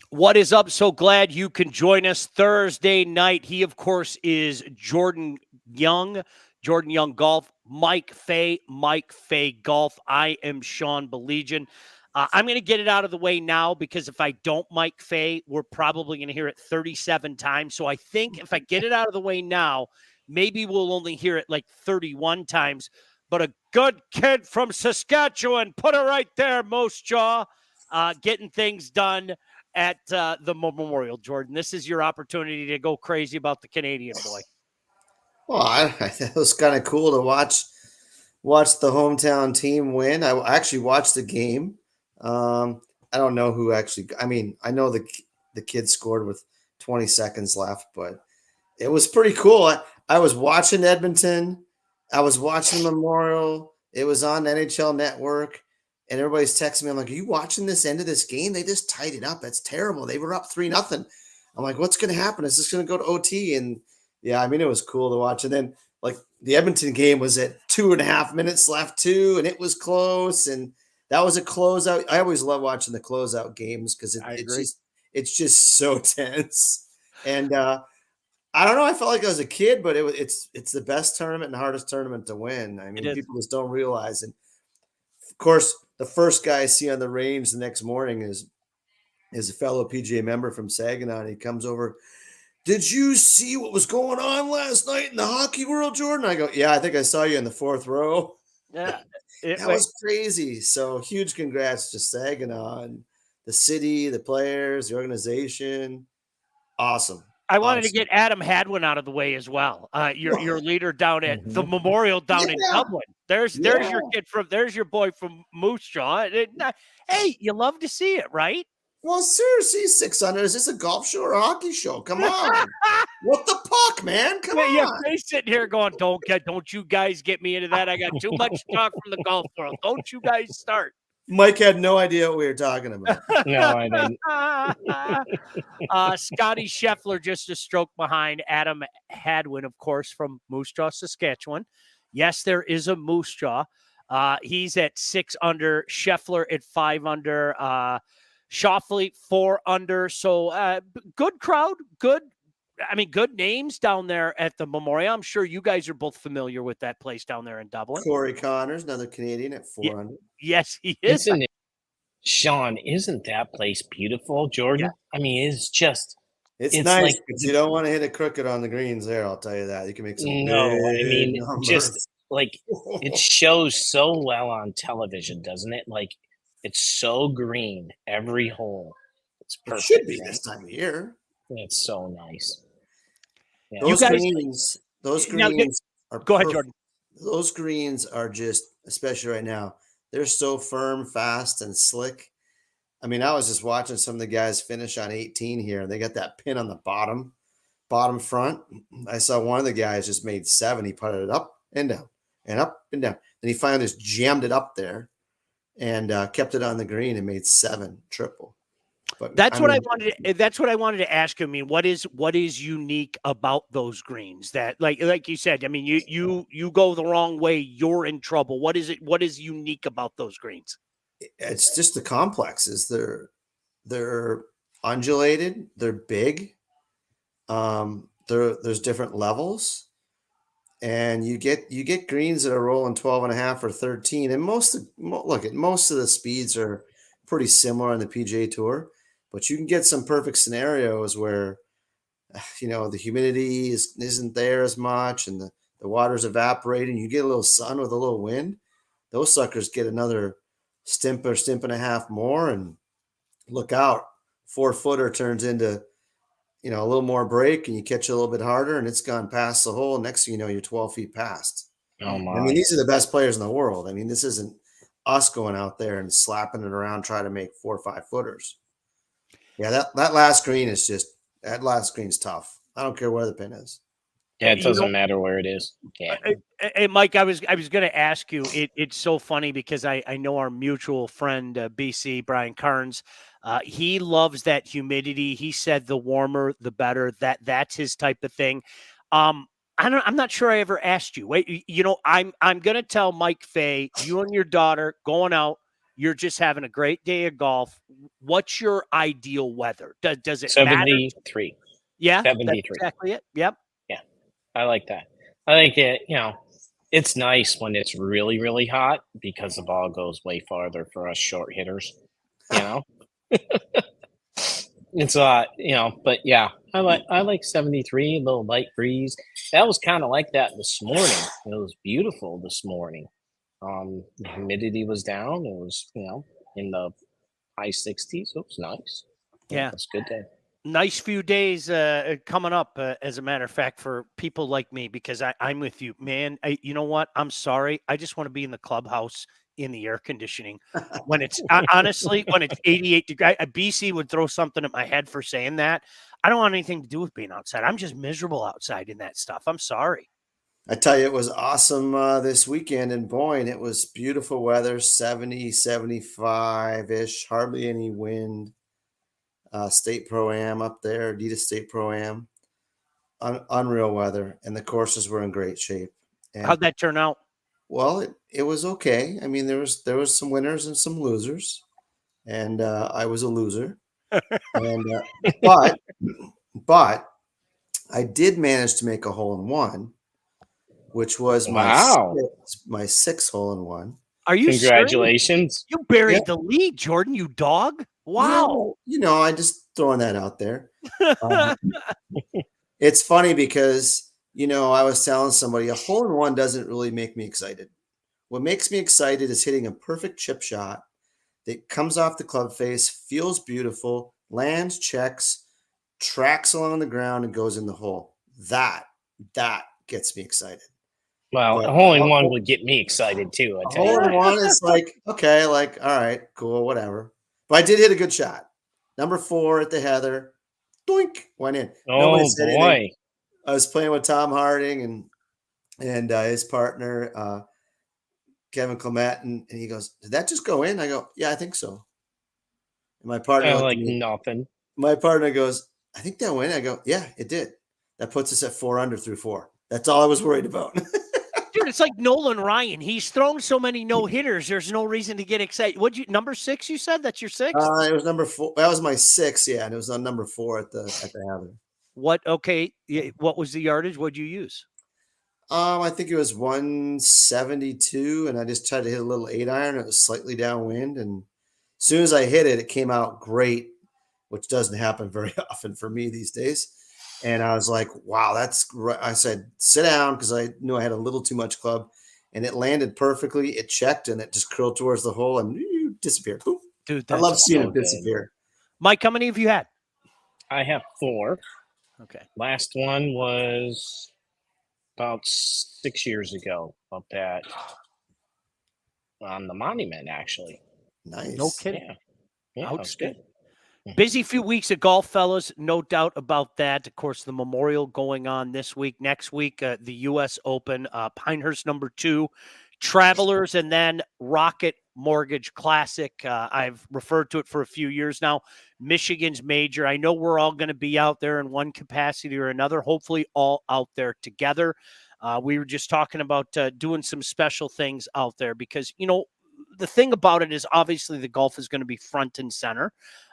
What is up? So glad you can join us Thursday night. He, of course, is Jordan Young Golf, Mike Fay Golf. I am Sean Baligian. I'm going to get it out of the way now because if I don't Mike Fay, we're probably going to hear it 37 times. So I think if I get it out of the way now, maybe we'll only hear it like 31 times. But a good kid from Saskatchewan, put it right there, Most Jaw, getting things done at the Memorial. Jordan, this is your opportunity to go crazy about the Canadian boy. Well, it was kind of cool to watch the hometown team win. I actually watched the game. I don't know who actually. I mean, I know the kid scored with 20 seconds left, but it was pretty cool. I was watching Edmonton. I was watching the Memorial. It was on NHL Network. And everybody's texting me. I'm like, are you watching this end of this game? They just tied it up. That's terrible. They were up 3-0. I'm like, what's going to happen? Is this going to go to OT? And yeah, I mean, it was cool to watch. And then like the Edmonton game was at 2.5 minutes left too. And it was close. And that was a closeout. I always love watching the closeout games because it's just so tense. And I don't know. I felt like I was a kid, but it's the best tournament and the hardest tournament to win. I mean, people just don't realize. And of course, the first guy I see on the range the next morning is a fellow PGA member from Saginaw. And he comes over. Did you see what was going on last night in the hockey world, Jordan? I go, yeah, I think I saw you in the fourth row. Yeah, that was crazy. So huge congrats to Saginaw and the city, the players, the organization. Awesome. I wanted to get Adam Hadwin out of the way as well. Your leader down at the Memorial down in Dublin. There's your kid there's your boy from Moose Jaw. Hey, you love to see it, right? Well, seriously, 600. Is this a golf show or a hockey show? Come on. What the puck, man? Come on. Yeah, they sitting here going, don't you guys get me into that. I got too much talk from the golf world. Don't you guys start. Mike had no idea what we were talking about. No, I didn't. Scotty Scheffler just a stroke behind Adam Hadwin, of course, from Moose Jaw, Saskatchewan. Yes, there is a Moose Jaw. He's at 6 under. Scheffler at 5 under. Schauffele 4 under. So good crowd, good names down there at the Memorial. I'm sure you guys are both familiar with that place down there in Dublin. Corey Connors, another Canadian at 4 under. Yes, he is. Sean, isn't that place beautiful, Jordan? Yeah. I mean, it's nice, like, but you don't want to hit a crooked on the greens there, I'll tell you that. You can make some numbers. Just like it shows so well on television, doesn't it? Like it's so green every hole. It's perfect. It should be this time of year. It's so nice. Yeah. Those greens are go ahead, Jordan. Those greens are just, especially right now, they're so firm, fast, and slick. I mean, I was just watching some of the guys finish on 18 here, and they got that pin on the bottom front. I saw one of the guys just made 7. He putted it up and down and up and down. And he finally just jammed it up there and kept it on the green and made 7 triple. But that's what I wanted to ask you. I mean, what is unique about those greens that, like you said, I mean, you go the wrong way, you're in trouble. What is unique about those greens? It's just the complexes. They're undulated. They're big. There's different levels, and you get greens that are rolling 12.5 or 13. And most of the speeds are pretty similar on the PGA Tour, but you can get some perfect scenarios where, the humidity isn't there as much, and the water's evaporating. You get a little sun with a little wind. Those suckers get another stimp and a half more, and look out, 4-footer turns into, a little more break, and you catch it a little bit harder, and it's gone past the hole. Next thing you know, you're 12 feet past. Oh my! I mean, these are the best players in the world. I mean, this isn't us going out there and slapping it around trying to make 4 or 5 footers. Yeah, that last green is tough. I don't care where the pin is. Yeah, it doesn't matter where it is. Yeah. Hey, Mike, I was going to ask you. It's so funny because I know our mutual friend BC Brian Carnes. He loves that humidity. He said the warmer the better. That's his type of thing. I'm not sure I ever asked you. Wait, I'm going to tell Mike Fay, you and your daughter going out, You're just having a great day of golf. What's your ideal weather? Does it matter? 73. Yeah, that's 73. exactly it. Yep. Yeah, I like that. I think it's nice when it's really, really hot because the ball goes way farther for us short hitters. You know, it's but yeah, I like 73, a little light breeze. That was kind of like that this morning. It was beautiful this morning. The humidity was down. It was in the high 60s. It was nice. Yeah. It's a good day. Nice few days coming up, as a matter of fact, for people like me, because I'm with you, man. You know what? I'm sorry. I just want to be in the clubhouse in the air conditioning when it's honestly, when it's 88 degrees. BC would throw something at my head for saying that. I don't want anything to do with being outside. I'm just miserable outside in that stuff. I'm sorry. I tell you, it was awesome this weekend in Boyne. It was beautiful weather, 70, 75-ish, hardly any wind. State Pro-Am up there, Adidas State Pro-Am. Unreal weather, and the courses were in great shape. And, How'd that turn out? well, it was okay. I mean, there was some winners and some losers, and I was a loser. And but I did manage to make a hole in one, which was Wow. my sixth hole in one. Are you serious? Congratulations. You buried Yeah. the lead, Jordan, you dog. Wow. I just throwing that out there. It's funny because, I was telling somebody a hole in one doesn't really make me excited. What makes me excited is hitting a perfect chip shot that comes off the club face, feels beautiful, lands, checks, tracks along the ground, and goes in the hole. That gets me excited. Well, But a hole in one would get me excited too. I a tell you. hole in one is like, okay, like, all right, cool, whatever. But I did hit a good shot. Number 4 at the Heather. Doink, went in. Nobody Oh said boy. anything. I was playing with Tom Harding and his partner, Kevin Clement, and he goes, "Did that just go in?" I go, "Yeah, I think so." And my partner looked Like at me. nothing. My partner goes, "I think that went." I go, "Yeah, it did." That puts us at 4 under through 4. That's all I was worried about. Dude, it's like Nolan Ryan. He's thrown so many no hitters. There's no reason to get excited. Number 6? You said that's your 6th. It was number 4. That was my 6. Yeah, and it was on number 4 at the Heather. What? Okay. What was the yardage? What'd you use? I think it was 172, and I just tried to hit a little 8-iron. It was slightly downwind, and as soon as I hit it, it came out great, which doesn't happen very often for me these days. And I was like, wow, that's great. I said, sit down, because I knew I had a little too much club, and it landed perfectly. It checked, and it just curled towards the hole and disappeared. Boop. Dude, I love seeing so it disappear. Mike, how many have you had? I have 4. Okay. Last one was about 6 years ago up on the monument, actually. Nice. No kidding. Yeah, that was good. Busy few weeks of golf, fellas. No doubt about that. Of course, the Memorial going on this week. Next week, the U.S. Open, Pinehurst number 2, Travelers, and then Rocket Mortgage Classic. I've referred to it for a few years now. Michigan's major. I know we're all going to be out there in one capacity or another, hopefully all out there together. We were just talking about doing some special things out there because, the thing about it is obviously the golf is going to be front and center.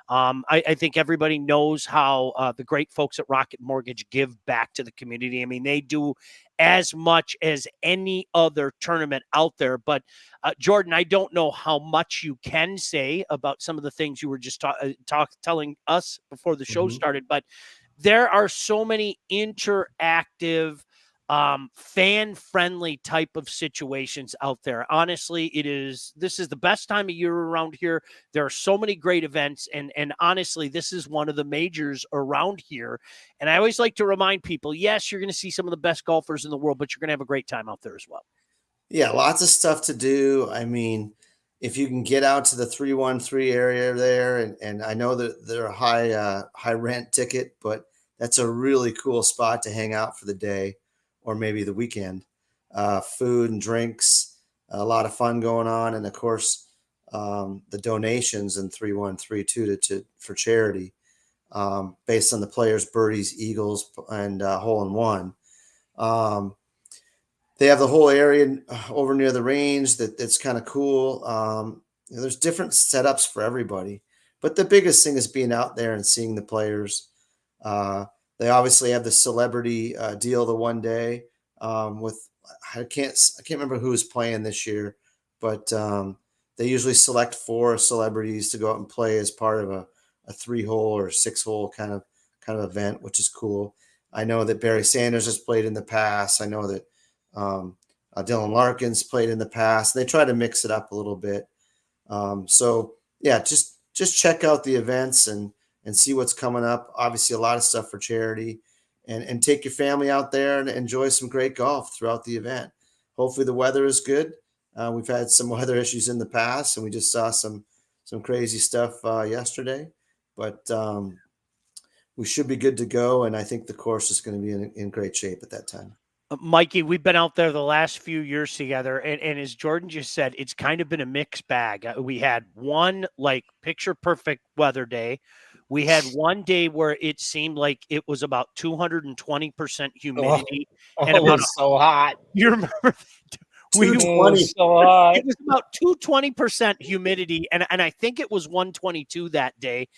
I think everybody knows how the great folks at Rocket Mortgage give back to the community. I mean, they do as much as any other tournament out there. But Jordan, I don't know how much you can say about some of the things you were just telling us before the show started, but there are so many interactive, fan-friendly type of situations out there. Honestly, this is the best time of year around here. There are so many great events, and honestly, this is one of the majors around here. And I always like to remind people, yes, you're going to see some of the best golfers in the world, but you're going to have a great time out there as well. Yeah, lots of stuff to do. I mean, if you can get out to the 313 area there, and I know that they're a high rent ticket, but that's a really cool spot to hang out for the day or maybe the weekend. Food and drinks, a lot of fun going on, and of course, the donations in 313 too for charity, based on the players' birdies, eagles, and hole in one. They have the whole area over near the range that's kind of cool. there's different setups for everybody, but the biggest thing is being out there and seeing the players. They obviously have the celebrity deal the one day with I can't remember who was playing this year, but they usually select 4 celebrities to go out and play as part of a 3-hole or 6-hole kind of event, which is cool. I know that Barry Sanders has played in the past. I know that Dylan Larkin's played in the past. They try to mix it up a little bit. So yeah, just check out the events and see what's coming up. Obviously, a lot of stuff for charity, and take your family out there and enjoy some great golf throughout the event. Hopefully, the weather is good. We've had some weather issues in the past, and we just saw some crazy stuff yesterday, but we should be good to go. And I think the course is going to be in great shape at that time. Mikey, we've been out there the last few years together, and as Jordan just said, it's kind of been a mixed bag. We had one like picture perfect weather day. We had one day where it seemed like it was about 220% humidity and it about was so hot. you remember that? It was so hot. It was about 220% humidity, and I think it was 122 that day.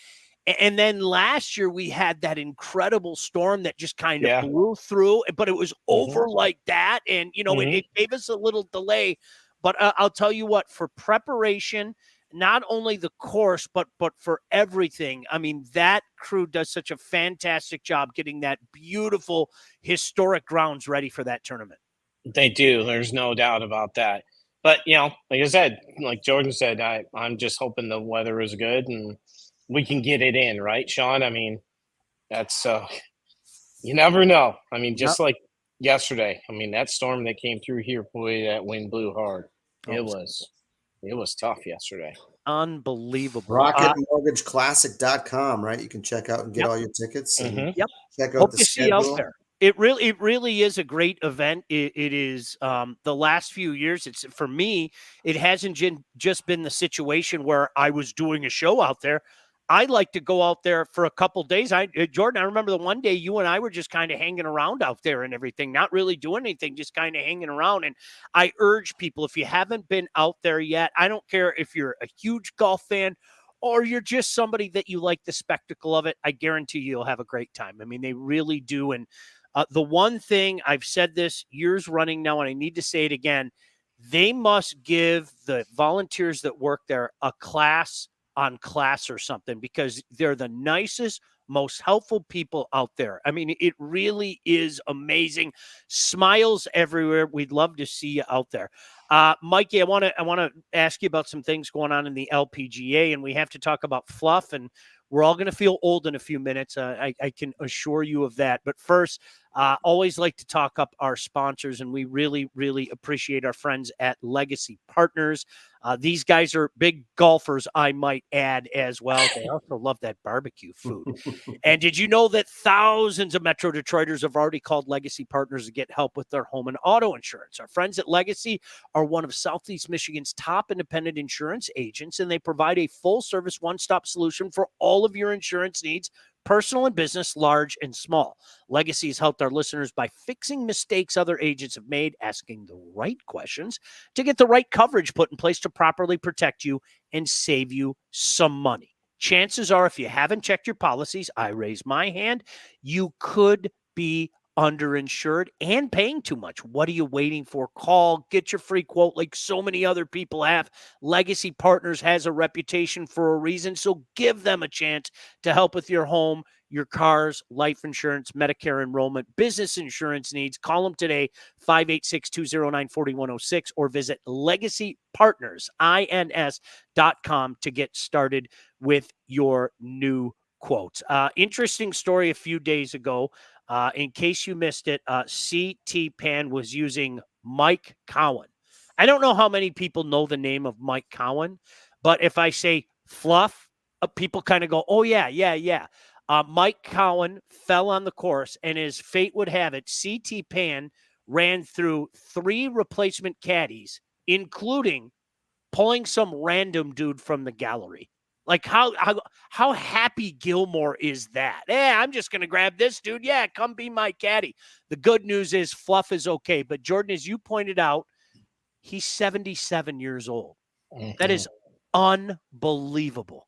And then last year we had that incredible storm that just kind of blew through, but it was over like that. And, it gave us a little delay. But I'll tell you what, for preparation, not only the course, but for everything. I mean, that crew does such a fantastic job getting that beautiful historic grounds ready for that tournament. They do. There's no doubt about that. But, like I said, like Jordan said, I'm just hoping the weather is good and we can get it in, right, Sean? I mean, that's you never know. I mean, just like yesterday. I mean, that storm that came through here, boy, that wind blew hard. It was tough yesterday. Unbelievable. RocketMortgageClassic.com, right? You can check out and get all your tickets. And check out Hope the to schedule. see you out there. It really is a great event. It is the last few years. It's for me. It hasn't just been the situation where I was doing a show out there. I like to go out there for a couple days. Jordan, I remember the one day you and I were just kind of hanging around out there and everything, not really doing anything, just kind of hanging around. And I urge people, if you haven't been out there yet, I don't care if you're a huge golf fan or you're just somebody that you like the spectacle of it, I guarantee you'll have a great time. I mean, they really do. And the one thing, I've said this years running now, and I need to say it again, they must give the volunteers that work there a class on class or something, because they're the nicest, most helpful people out there. I mean, it really is amazing. Smiles everywhere. We'd love to see you out there. Mikey, I want to ask you about some things going on in the LPGA, and we have to talk about fluff, and we're all going to feel old in a few minutes. I can assure you of that. But first, always like to talk up our sponsors, and we really, really appreciate our friends at Legacy Partners. These guys are big golfers, I might add, as well. They also love that barbecue food. And did you know that thousands of Metro Detroiters have already called Legacy Partners to get help with their home and auto insurance? Our friends at Legacy are one of Southeast Michigan's top independent insurance agents, and they provide a full-service, one-stop solution for all of your insurance needs, personal and business, large and small. Legacy has helped our listeners by fixing mistakes other agents have made, asking the right questions to get the right coverage put in place to properly protect you and save you some money. Chances are, if you haven't checked your policies, I raise my hand, you could be underinsured and paying too much. What are you waiting for? Call, get your free quote like so many other people have. Legacy Partners has a reputation for a reason, so give them a chance to help with your home, your cars, life insurance, Medicare enrollment, business insurance needs. Call them today, 586-209-4106, or visit legacypartners.com to get started with your new quotes. Interesting story a few days ago. In case you missed it, CT Pan was using Mike Cowan. I don't know how many people know the name of Mike Cowan, but if I say fluff, people kind of go, oh, yeah. Mike Cowan fell on the course, and as fate would have it, CT Pan ran through 3 replacement caddies, including pulling some random dude from the gallery. Like how Happy Gilmore is that? I'm just going to grab this dude. Yeah, come be my caddy. The good news is fluff is okay. But Jordan, as you pointed out, he's 77 years old. That is Unbelievable.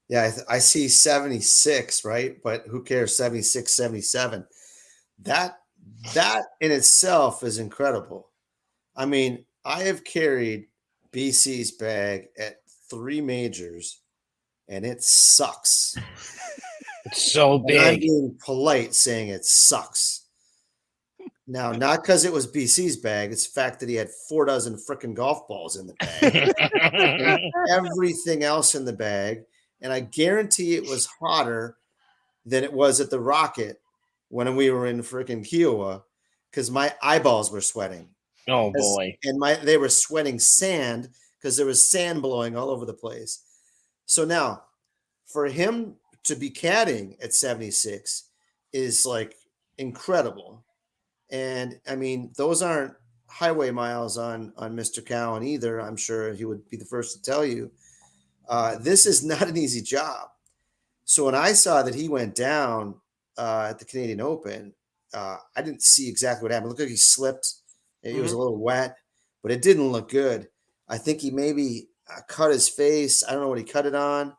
Yeah, I see 76, right? But who cares? 76, 77. That in itself is incredible. I mean, I have carried BC's bag at 3 majors, and it sucks. It's so And I'm big. being polite saying it sucks. Now, not because it was BC's bag, it's the fact that he had 4 dozen freaking golf balls in the bag and everything else in the bag. And I guarantee it was hotter than it was at the Rocket when we were in freaking Kiowa because my eyeballs were sweating. Oh boy. And they were sweating sand because there was sand blowing all over the place. So now, for him to be caddying at 76 is like incredible. And I mean, those aren't highway miles on Mr. Cowan either. I'm sure he would be the first to tell you. This is not an easy job. So when I saw that he went down at the Canadian Open, I didn't see exactly what happened. It looked like he slipped. It was a little wet, but it didn't look good. I think he maybe cut his face. I don't know what he cut it on,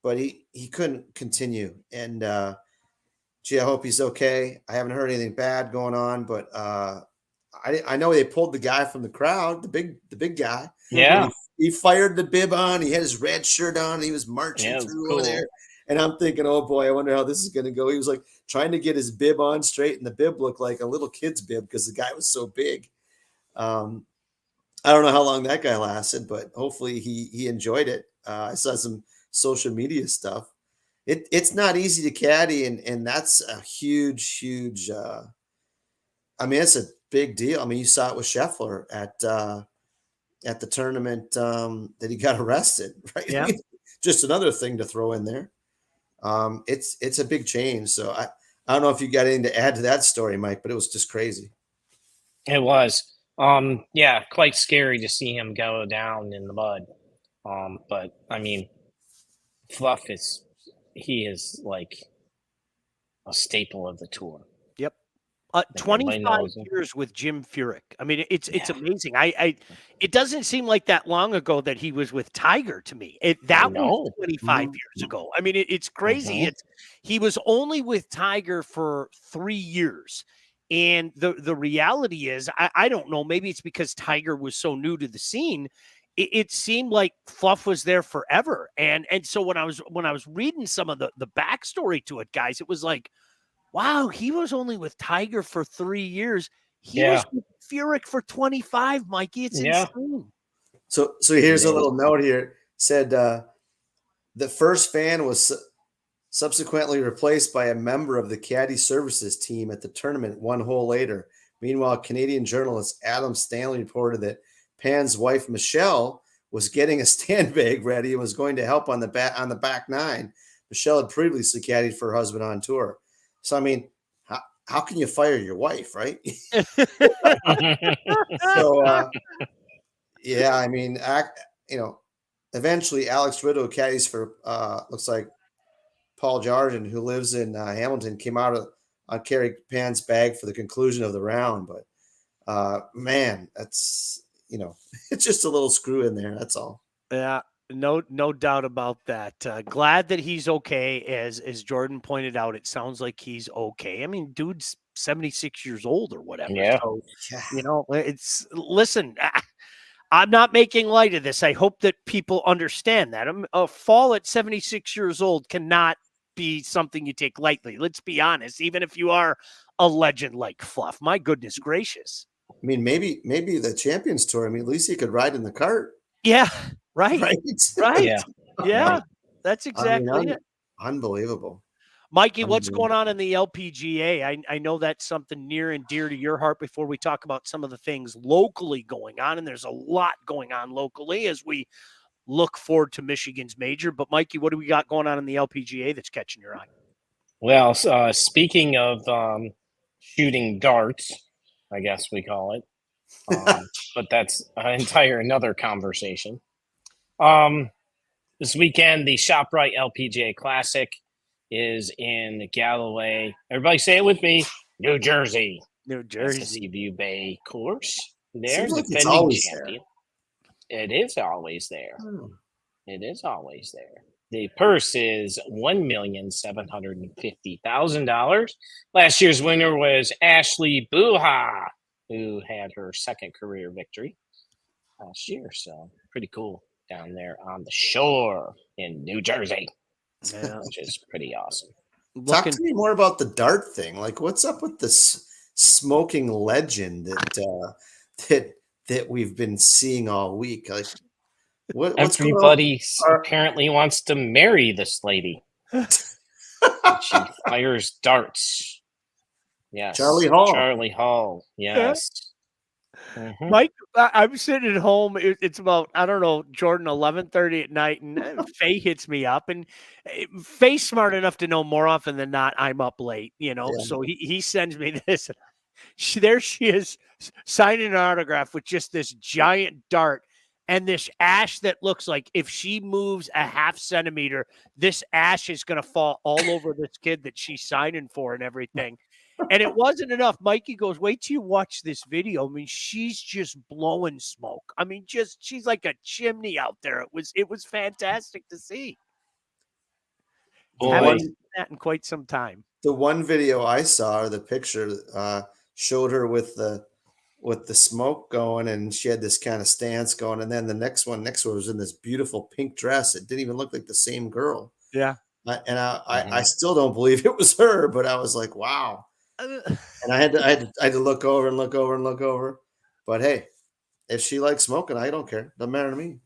but he couldn't continue. And gee, I hope he's okay. I haven't heard anything bad going on, but I know they pulled the guy from the crowd, the big guy. Yeah. He fired the bib on. He had his red shirt on. He was marching through cool. over there. And I'm thinking, oh boy, I wonder how this is going to go. He was like trying to get his bib on straight, and the bib looked like a little kid's bib because the guy was so big. I don't know how long that guy lasted, but hopefully he enjoyed it. I saw some social media stuff. It's not easy to caddy, and that's a huge. I mean, it's a big deal. I mean, you saw it with Scheffler at the tournament that he got arrested, right? Yeah. I mean, just another thing to throw in there. It's a big change. So I don't know if you got anything to add to that story, Mike, but it was just crazy. It was. Yeah, quite scary to see him go down in the mud. But I mean, Fluff is like a staple of the tour. Yep. Everybody 25 knows him. years with Jim Furyk. I mean, it's amazing. It doesn't seem like that long ago that he was with Tiger to me. That was 25 years ago. I mean, it's crazy. He was only with Tiger for 3 years. And the reality is, I don't know, maybe it's because Tiger was so new to the scene. It seemed like Fluff was there forever. And so when I was reading some of the backstory to it, guys, it was like, wow, he was only with Tiger for 3 years. He was with Furyk for 25, Mikey. It's insane. So here's a little note here. It said the first fan was subsequently replaced by a member of the caddy services team at the tournament 1 hole later. Meanwhile, Canadian journalist Adam Stanley reported that Pan's wife Michelle was getting a stand bag ready and was going to help on the back nine. Michelle had previously caddied for her husband on tour. So I mean, how can you fire your wife, right? So yeah, I mean, eventually Alex Rideau caddies for looks like Paul Jardin, who lives in Hamilton, came out on Kerry Pan's bag for the conclusion of the round. But man, that's it's just a little screw in there. That's all. Yeah, no doubt about that. Glad that he's okay. As Jordan pointed out, it sounds like he's okay. I mean, dude's 76 years old or whatever. Yeah. So, listen, I'm not making light of this. I hope that people understand that. A fall at 76 years old cannot be something you take lightly. Let's be honest. Even if you are a legend like Fluff, my goodness gracious. I mean, maybe the Champions Tour. I mean, at least he could ride in the cart. Yeah, right. Yeah. Yeah, that's exactly it. Unbelievable. Mikey, what's going on in the LPGA? I know that's something near and dear to your heart before we talk about some of the things locally going on, and there's a lot going on locally as we look forward to Michigan's major. But Mikey, what do we got going on in the LPGA that's catching your eye? Well, speaking of shooting darts, I guess we call it, but that's another conversation. This weekend, the ShopRite LPGA Classic is in Galloway. Everybody say it with me. New Jersey. New Jersey. That's the Seaview Bay course. They're Seems like it's defending always champion. It is always there. It is always there. The purse is $1,750,000. Last year's winner was Ashley Buha, who had her second career victory last year. So pretty cool down there on the shore in New Jersey, Yeah. which is pretty awesome. Talk to me more about the dart thing. Like, what's up with this smoking legend that we've been seeing all week? Like, what's going on? Everybody apparently wants to marry this lady. She fires darts. Yes. Charlie Hall. Charlie Hall. Yes. Mhm. Mike, I'm sitting at home. It's about, I don't know, Jordan, 11:30 at night, and Faye hits me up, and Faye's smart enough to know more often than not I'm up late, Yeah. So he sends me this. There she is signing an autograph with just this giant dart and this ash that looks like if she moves a half centimeter, this ash is going to fall all over this kid that she's signing for and everything. And it wasn't enough. Mikey goes, wait till you watch this video. I mean, she's just blowing smoke. I mean, she's like a chimney out there. It was fantastic to see. Haven't seen that in quite some time. The one video I saw, or the picture, showed her with the smoke going, and she had this kind of stance going. And then the next one next to her was in this beautiful pink dress. It didn't even look like the same girl. Yeah. I still don't believe it was her, but I was like, wow. And I had to look over and look over and look over. But hey, if she likes smoking, I don't care. Doesn't matter to me.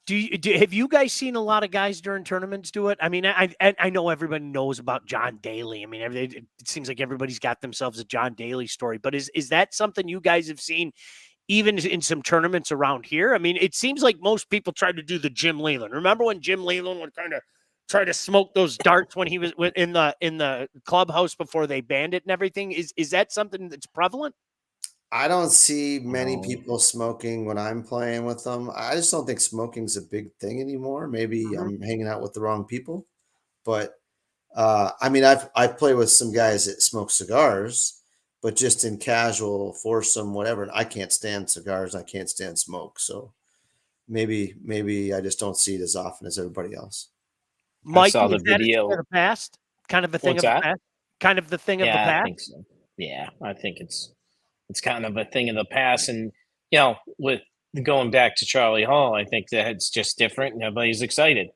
Have you guys seen a lot of guys during tournaments do it? I mean, I know everybody knows about John Daly. I mean, it seems like everybody's got themselves a John Daly story. But is that something you guys have seen even in some tournaments around here? I mean, it seems like most people tried to do the Jim Leland. Remember when Jim Leland would kind of try to smoke those darts when he was in the clubhouse before they banned it and everything? Is that something that's prevalent? I don't see many people smoking when I'm playing with them. I just don't think smoking's a big thing anymore. Maybe I'm hanging out with the wrong people, but I mean, I've played with some guys that smoke cigars, but just in casual, foursome, whatever. And I can't stand cigars. I can't stand smoke. So maybe I just don't see it as often as everybody else. Mike, saw the is that video. A thing of the past? Kind of a thing What's of that? the past? Kind of the thing of the past? I think so. Yeah, I think it's kind of a thing of the past. And, with going back to Charlie Hall, I think that it's just different and everybody's excited.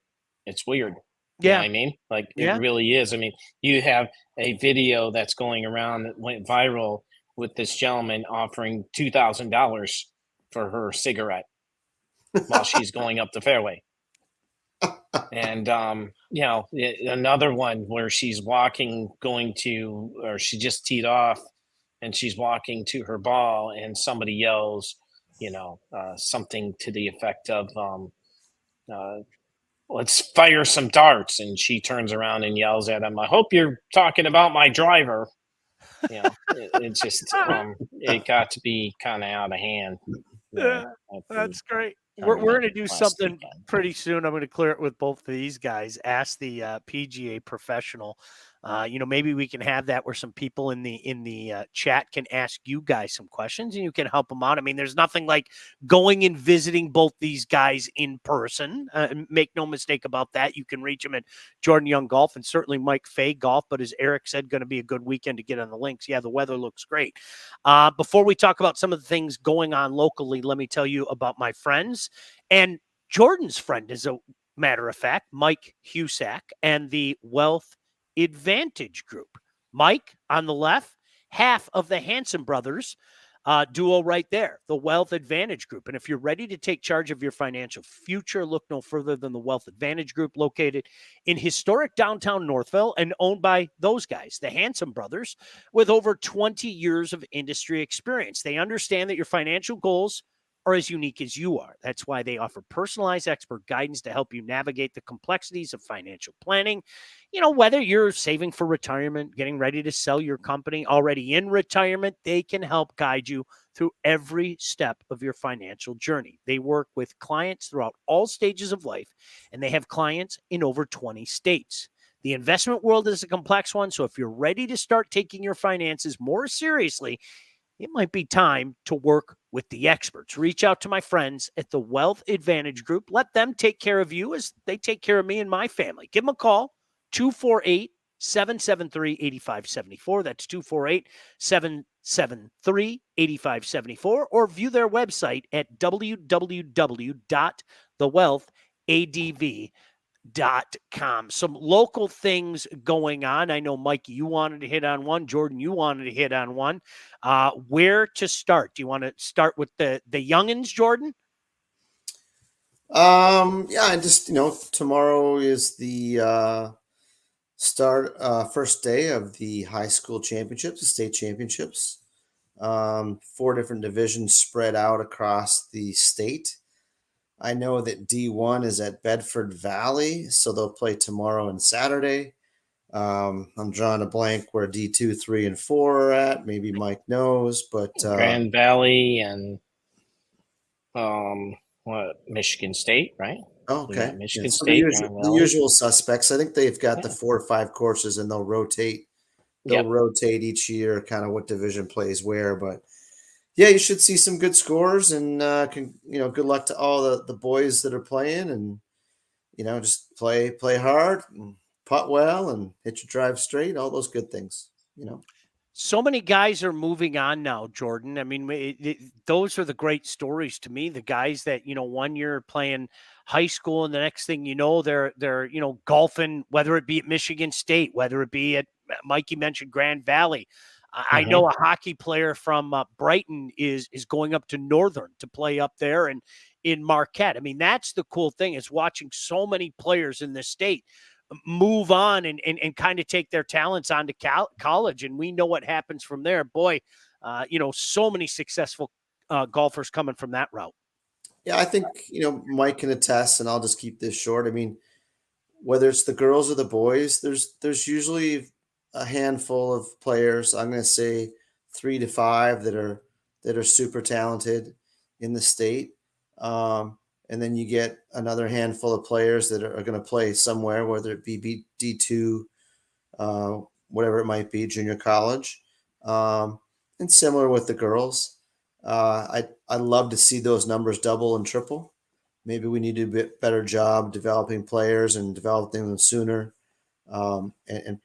It's weird. You know what I mean? Like, it really is. I mean, you have a video that's going around that went viral with this gentleman offering $2,000 for her cigarette while she's going up the fairway. And, another one where she's she just teed off and she's walking to her ball and somebody yells, something to the effect of, let's fire some darts. And she turns around and yells at him, I hope you're talking about my driver. It just, it got to be kind of out of hand. That's great. We're going to do something pretty soon. I'm going to clear it with both of these guys. Ask the PGA professional. Maybe we can have that where some people in the chat can ask you guys some questions and you can help them out. I mean, there's nothing like going and visiting both these guys in person. Make no mistake about that. You can reach them at Jordan Young Golf and certainly Mike Fay Golf. But as Eric said, going to be a good weekend to get on the links. Yeah, the weather looks great. Before we talk about some of the things going on locally, let me tell you about my friends and Jordan's friend, as a matter of fact, Mike Husak and the Wealth Advantage Group. Mike on the left, half of the Hanson brothers duo right there, the Wealth Advantage Group. And if you're ready to take charge of your financial future, look no further than the Wealth Advantage Group, located in historic downtown Northville and owned by those guys, the Hanson brothers, with over 20 years of industry experience. They understand that your financial goals are as unique as you are. That's why they offer personalized expert guidance to help you navigate the complexities of financial planning. Whether you're saving for retirement, getting ready to sell your company, already in retirement, they can help guide you through every step of your financial journey. They work with clients throughout all stages of life, and they have clients in over 20 states. The investment world is a complex one, so if you're ready to start taking your finances more seriously, it might be time to work with the experts. Reach out to my friends at the Wealth Advantage Group. Let them take care of you as they take care of me and my family. Give them a call, 248-773-8574. That's 248-773-8574. Or view their website at www.thewealthadv.com. Some local things going on. I know, Mikey, you wanted to hit on one. Jordan, you wanted to hit on one. Where to start? Do you want to start with the youngins, Jordan? Yeah, I just, tomorrow is the first day of the high school championships, the state championships. 4 different divisions spread out across the state. I know that D1 is at Bedford Valley, so they'll play tomorrow and Saturday. I'm drawing a blank where D2, 3, and 4 are at. Maybe Mike knows, but Grand Valley and Michigan State, right? okay. Michigan So State, the usual suspects. I think they've got the 4 or 5 courses, and they'll rotate. They'll rotate each year, kind of what division plays where. But yeah, you should see some good scores, and good luck to all the boys that are playing, and just play hard and putt well and hit your drive straight, all those good things. So many guys are moving on now, Jordan. I mean, those are the great stories to me. The guys that, 1 year playing high school and the next thing you know, they're golfing, whether it be at Michigan State, whether it be at, Mikey mentioned Grand Valley. I know a hockey player from Brighton is going up to Northern to play up there and in Marquette. I mean, that's the cool thing is watching so many players in this state move on and kind of take their talents on to college. And we know what happens from there. Boy, so many successful golfers coming from that route. Yeah, I think, Mike can attest, and I'll just keep this short. I mean, whether it's the girls or the boys, there's usually a handful of players. I'm going to say 3 to 5 that are super talented in the state. And then you get another handful of players that are going to play somewhere, whether it be D2, whatever it might be, junior college. And similar with the girls. I'd love to see those numbers double and triple. Maybe we need to do a bit better job developing players and developing them sooner, and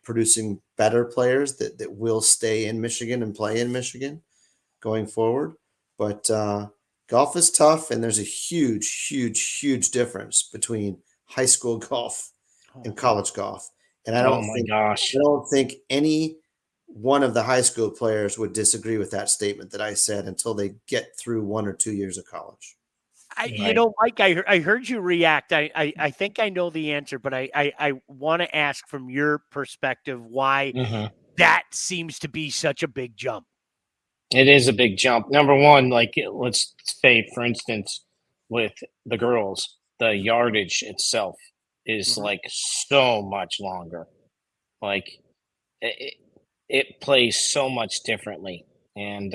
producing better players that will stay in Michigan and play in Michigan going forward. But golf is tough, and there's a huge, huge, huge difference between high school golf and college golf. And I don't think any one of the high school players would disagree with that statement that I said until they get through 1 or 2 years of college. Mike, I heard you react. I think I know the answer, but I want to ask from your perspective why that seems to be such a big jump. It is a big jump. Number one, like let's say, for instance, with the girls, the yardage itself is like so much longer. Like it plays so much differently. And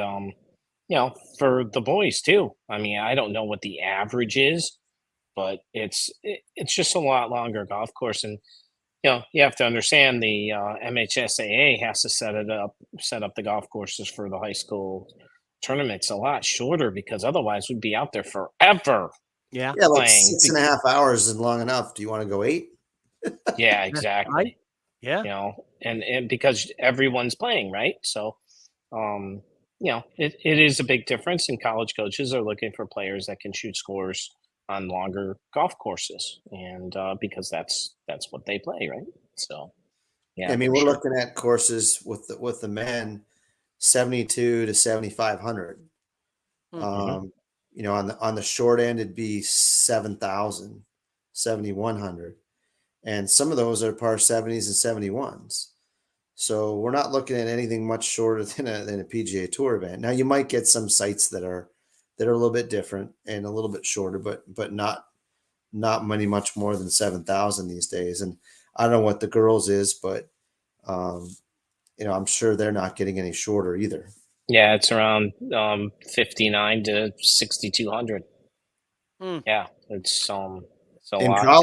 for the boys too. I mean, I don't know what the average is, but it's just a lot longer golf course. And you have to understand the MHSAA has to set up the golf courses for the high school tournaments a lot shorter, because otherwise we'd be out there forever. Yeah, like 6.5 hours is long enough. Do you want to go 8? Yeah, exactly. Right? Yeah. And because everyone's playing, right? So, it is a big difference, and college coaches are looking for players that can shoot scores on longer golf courses, and because that's what they play, right? So, yeah. I mean, we're looking at courses with the men, 72 to 7,500. On the short end, it'd be 7,000, 7,100, and some of those are par 70s and 71s. So we're not looking at anything much shorter than a PGA Tour event. Now you might get some sites that are a little bit different and a little bit shorter, but not much more than 7,000 these days. And I don't know what the girls is, but I'm sure they're not getting any shorter either. Yeah, it's around 59 to 6,200. Yeah, it's a lot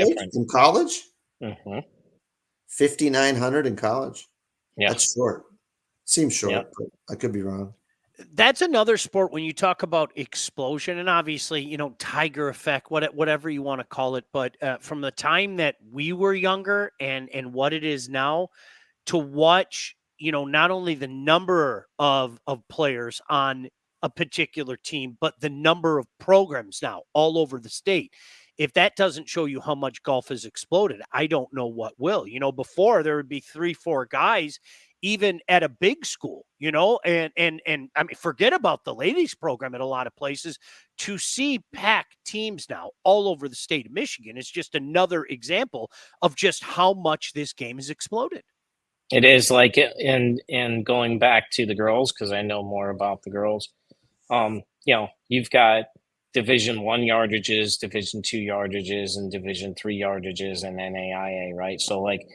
different. In college, 5,900 in college. Yeah, that's short. Seems short, but I could be wrong. That's another sport when you talk about explosion, and obviously, tiger effect, whatever you want to call it. But from the time that we were younger and what it is now, to watch, not only the number of players on a particular team, but the number of programs now all over the state. If that doesn't show you how much golf has exploded, I don't know what will. Before there would be 3, 4 guys even at a big school, and I mean, forget about the ladies program at a lot of places. To see packed teams now all over the state of Michigan is just another example of just how much this game has exploded. It is like it, and going back to the girls, because I know more about the girls. You've got Division 1 yardages, Division 2 yardages, and Division 3 yardages, and NAIA, right? So like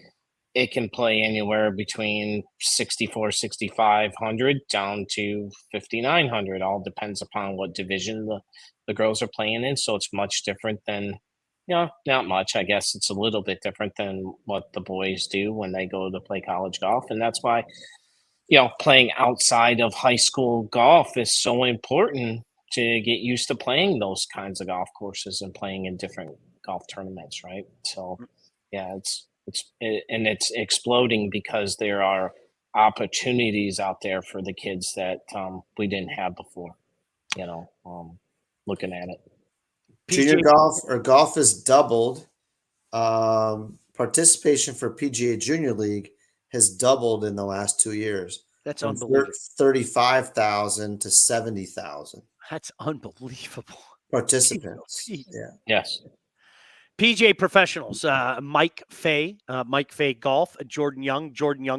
it can play anywhere between 64, 6,500 down to 5,900. All depends upon what division the girls are playing in. So it's much different than, not much. I guess it's a little bit different than what the boys do when they go to play college golf. And that's why, playing outside of high school golf is so important to get used to playing those kinds of golf courses and playing in different golf tournaments, right? So, yeah, it's exploding because there are opportunities out there for the kids that we didn't have before. Looking at it. Junior PJ, golf or golf has doubled. Participation for PGA Junior League has doubled in the last 2 years. that's From unbelievable. 35,000 to 70,000 That's unbelievable. participants. Pete. Yeah. Yes. PJ Professionals, Mike Fay Golf, Jordan Young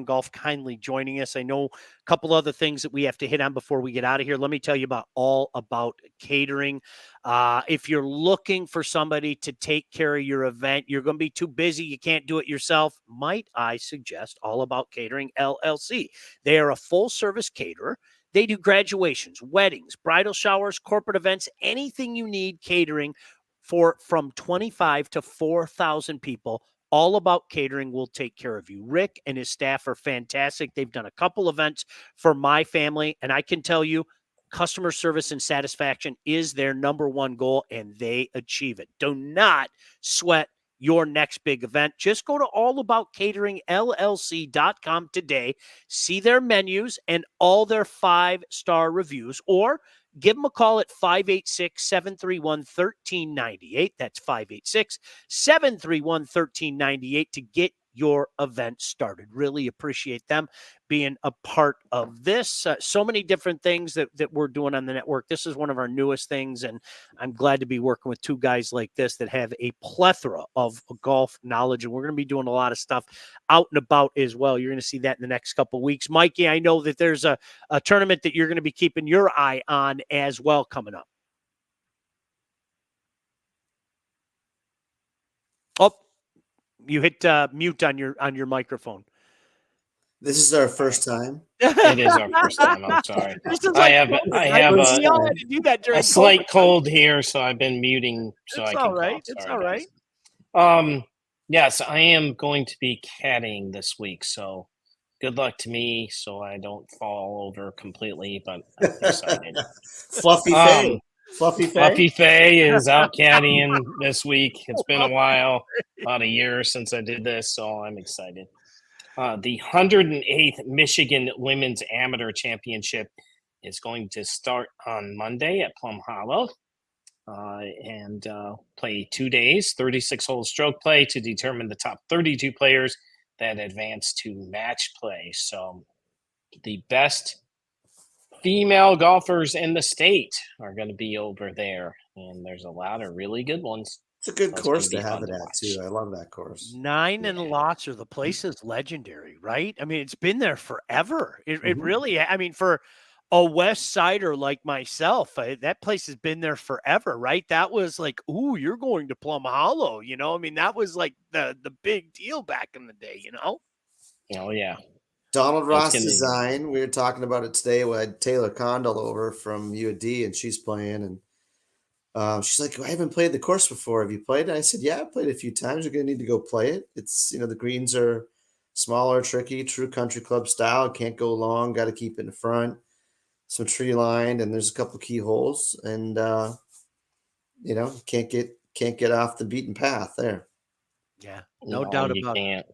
Golf kindly joining us. I know a couple other things that we have to hit on before we get out of here. Let me tell you all about catering. If you're looking for somebody to take care of your event, you're going to be too busy, you can't do it yourself, might I suggest All About Catering LLC. They are a full-service caterer. They do graduations, weddings, bridal showers, corporate events, anything you need catering for from 25 to 4,000 people. All About Catering will take care of you. Rick and his staff are fantastic. They've done a couple events for my family, and I can tell you, customer service and satisfaction is their number one goal, and they achieve it. Do not sweat your next big event. Just go to allaboutcateringllc.com today, see their menus and all their 5-star reviews, or give them a call at 586-731-1398. That's 586-731-1398 to get your event started. Really appreciate them being a part of this. So many different things that we're doing on the network. This is one of our newest things, and I'm glad to be working with two guys like this that have a plethora of golf knowledge, and we're going to be doing a lot of stuff out and about as well. You're going to see that in the next couple of weeks. Mikey, I know that there's a tournament that you're going to be keeping your eye on as well coming up. Oh, you hit mute on your microphone. This is our first time. It is our first time. I'm sorry. I have to do that during a slight COVID. cold here, so I've been muting so It's I can all right. cough. It's Sorry, all right. guys. Yes, I am going to be caddying this week, so good luck to me so I don't fall over completely, but I'm excited. Fluffy Fay. Fluffy Fay. Fluffy Fay is out caddying this week. It's been a while, about a year since I did this, so I'm excited. The 108th Michigan Women's Amateur Championship is going to start on Monday at Plum Hollow and play 2 days, 36-hole stroke play to determine the top 32 players that advance to match play. So the best female golfers in the state are going to be over there, and there's a lot of really good ones. It's a good That's course gonna to be have fun it to at watch. too. I love that course. 9 and lots, or the place is legendary, right? I mean, it's been there forever. It really, I mean, for a West Sider like myself, that place has been there forever, right? That was like, ooh, you're going to Plum Hollow, I mean, that was like the big deal back in the day, Oh, yeah. Donald That's Ross gonna be- Design. We were talking about it today. We had Taylor Condell over from UAD, and she's playing. And she's like, I haven't played the course before. Have you played it? I said, yeah, I played it a few times. You're going to need to go play it. It's, the greens are smaller, tricky, true country club style. Can't go long. Got to keep it in front. some tree lined, and there's a couple key holes, and can't get off the beaten path there. Yeah, no No, doubt you about it. can't.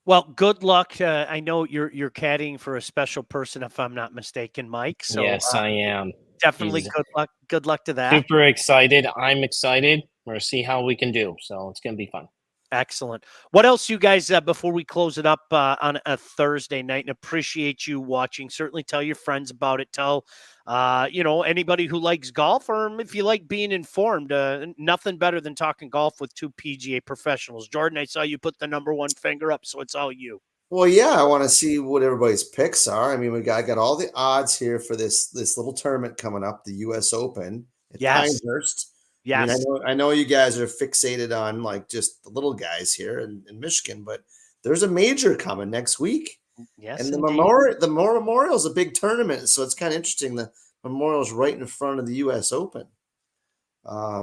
Well, good luck. I know you're caddying for a special person, if I'm not mistaken, Mike. So Yes, I am. definitely He's good luck. Good luck to that. super excited. I'm excited. We're gonna see how we can do. So it's gonna be fun. Excellent. What else, you guys, before we close it up on a Thursday night, and appreciate you watching. Certainly tell your friends about it. Tell, anybody who likes golf, or if you like being informed, nothing better than talking golf with two PGA professionals. Jordan, I saw you put the number one finger up, so it's all you. Well, yeah, I want to see what everybody's picks are. I mean, I got all the odds here for this little tournament coming up, the U.S. Open at Yes. Pinehurst. I mean, Yes. I know you guys are fixated on like just the little guys here in Michigan, but there's a major coming next week, Yes, and the indeed. Memorial is a big tournament, so it's kind of interesting. The Memorial's right in front of the U.S. Open.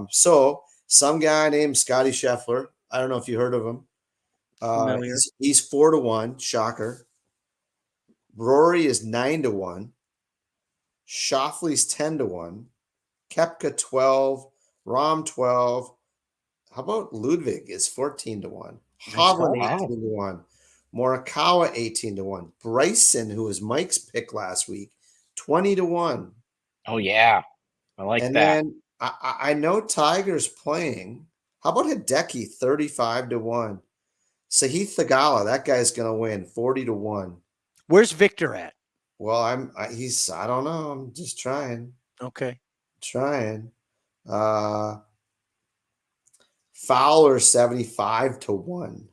So some guy named Scotty Scheffler, I don't know if you heard of him. Familiar. He's 4-1. Shocker. Rory is 9-1. Shoffley's 10-1. Kepka 12. Rom 12. How about Ludwig is 14-1. Hovland Wow. 18-1. Morikawa 18-1. Bryson, who was Mike's pick last week, 20-1. Oh yeah, I like And that. then I know Tiger's playing. How about Hideki 35-1? Sahith Thagala, that guy's gonna win 40-1. Where's Victor at? Well, I don't know. I'm just trying. Okay. Uh Fowler 75-1.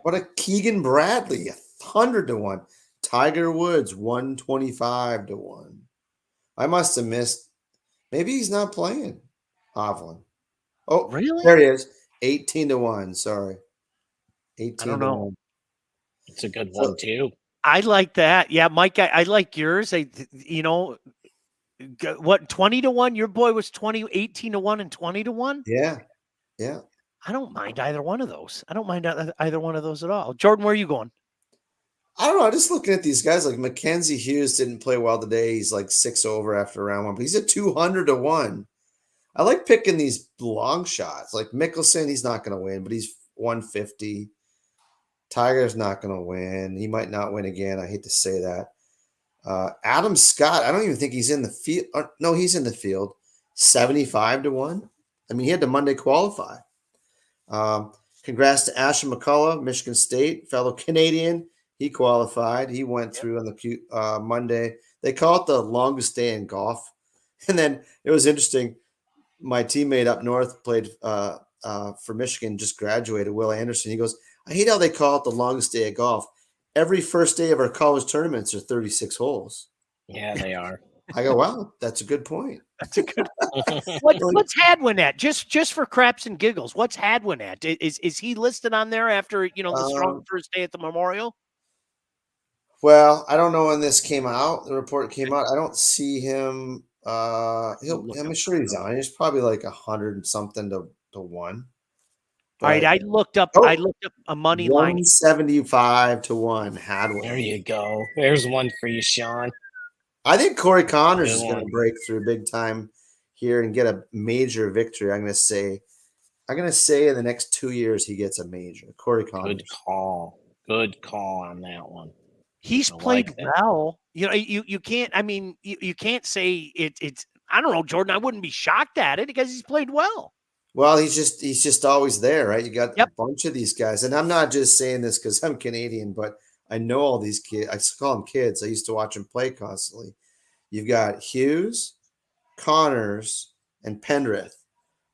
What a Keegan Bradley 100-1. Tiger Woods 125-1. I must have missed. Maybe he's not playing. Hovland. Oh, Really? there he is. 18-1. Sorry. I don't know. 18-1. It's a good one too. I like that. Yeah, Mike, I like yours. What, 20-1? Your boy was 18-1 and 20-1? Yeah. I don't mind either one of those. I don't mind either one of those at all. Jordan, where are you going? I don't know. Just looking at these guys, like Mackenzie Hughes didn't play well today. He's like 6 over after round one, but he's at 200-1. I like picking these long shots. Like Mickelson, he's not going to win, but he's 150. Tiger's not going to win. He might not win again. I hate to say that. Adam Scott, I don't even think he's in the field. No, he's in the field. 75-1. I mean, he had to Monday qualify. Congrats to Ashton McCullough, Michigan State, fellow Canadian. He qualified. He went through on the Monday. They call it the longest day in golf. And then it was interesting. My teammate up north played for Michigan, just graduated, Will Anderson. He goes, I hate how they call it the longest day of golf. Every first day of our college tournaments are 36 holes. Yeah, they are. I go, wow, that's a good point. That's a good. What's Hadwin at? Just for craps and giggles. What's Hadwin at? Is he listed on there after the strong first day at the Memorial? Well, I don't know when this came out. The report came out. I don't see him. I'm sure he's on. He's probably like 100 and something to 1. All right, I looked up a money line. 175-1. Hadwin. There you go. There's one for you, Sean. I think Corey Connors is going to break through big time here and get a major victory. I'm going to say in the next 2 years he gets a major. Corey Connors. Good call on that one. He's played well. You can't. I mean, you can't say it's. I don't know, Jordan. I wouldn't be shocked at it because he's played well. Well, he's just always there, right? You got a bunch of these guys, and I'm not just saying this because I'm Canadian, but I know all these kids. I call them kids. I used to watch them play constantly. You've got Hughes, Connors, and Pendrith.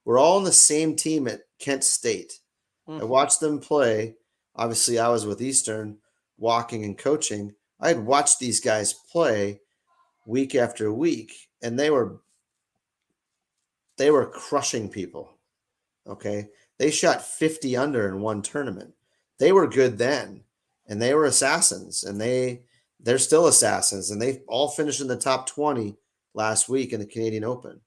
We're all on the same team at Kent State. I watched them play. Obviously, I was with Eastern, walking and coaching. I had watched these guys play week after week, and they were crushing people. Okay. They shot 50 under in one tournament. They were good then, and they were assassins, and they're still assassins, and they all finished in the top 20 last week in the Canadian Open.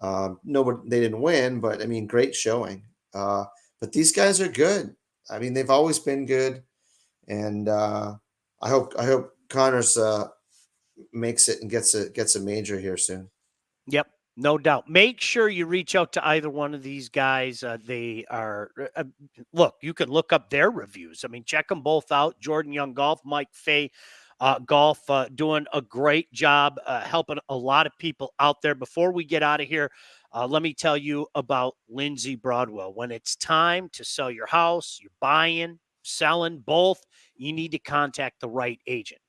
They didn't win, but I mean, great showing. But these guys are good. I mean, they've always been good, and I hope Connors makes it and gets a major here soon. Yep, no doubt. Make sure you reach out to either one of these guys. They are look. You can look up their reviews. I mean, check them both out. Jordan Young Golf, Mike Fay Golf, doing a great job helping a lot of people out there. Before we get out of here, let me tell you about Lindsay Broadwell. When it's time to sell your house, you're buying, selling, both, you need to contact the right agent.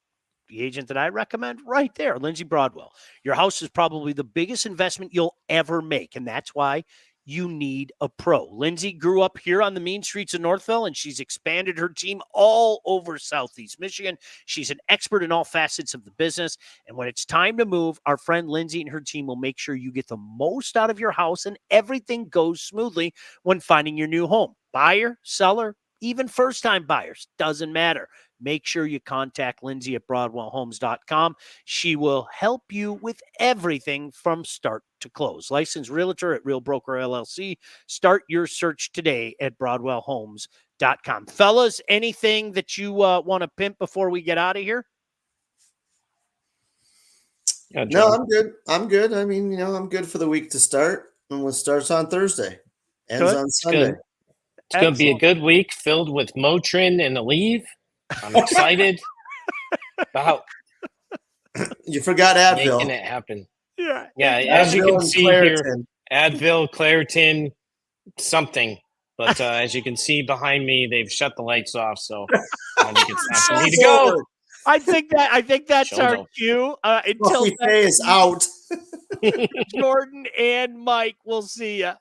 The agent that I recommend right there, Lindsay Broadwell. Your house is probably the biggest investment you'll ever make, and that's why you need a pro. Lindsay grew up here on the mean streets of Northville, and she's expanded her team all over Southeast Michigan. She's an expert in all facets of the business, and when it's time to move, our friend Lindsay and her team will make sure you get the most out of your house and everything goes smoothly when finding your new home. Buyer, seller, even first-time buyers, doesn't matter. Make sure you contact Lindsay at BroadwellHomes.com. She will help you with everything from start to close. Licensed realtor at Real Broker LLC. Start your search today at BroadwellHomes.com. Fellas, anything that you want to pimp before we get out of here? Yeah, No, John. I'm good. I'm good. I mean, I'm good for the week to start. And it starts on Thursday, ends Good. on Sunday. Good. It's going to be a Excellent. good week filled with Motrin and Aleve. I'm excited about You forgot making Advil. it happen. Yeah. Yeah, as you Advil can and see here, Claritin. Advil, Claritin, something. But as you can see behind me, they've shut the lights off, so I think it's time for me to Show's go. over. I think that's Show's our over. cue. Until Buffy Fay is out. Jordan and Mike, we'll see ya.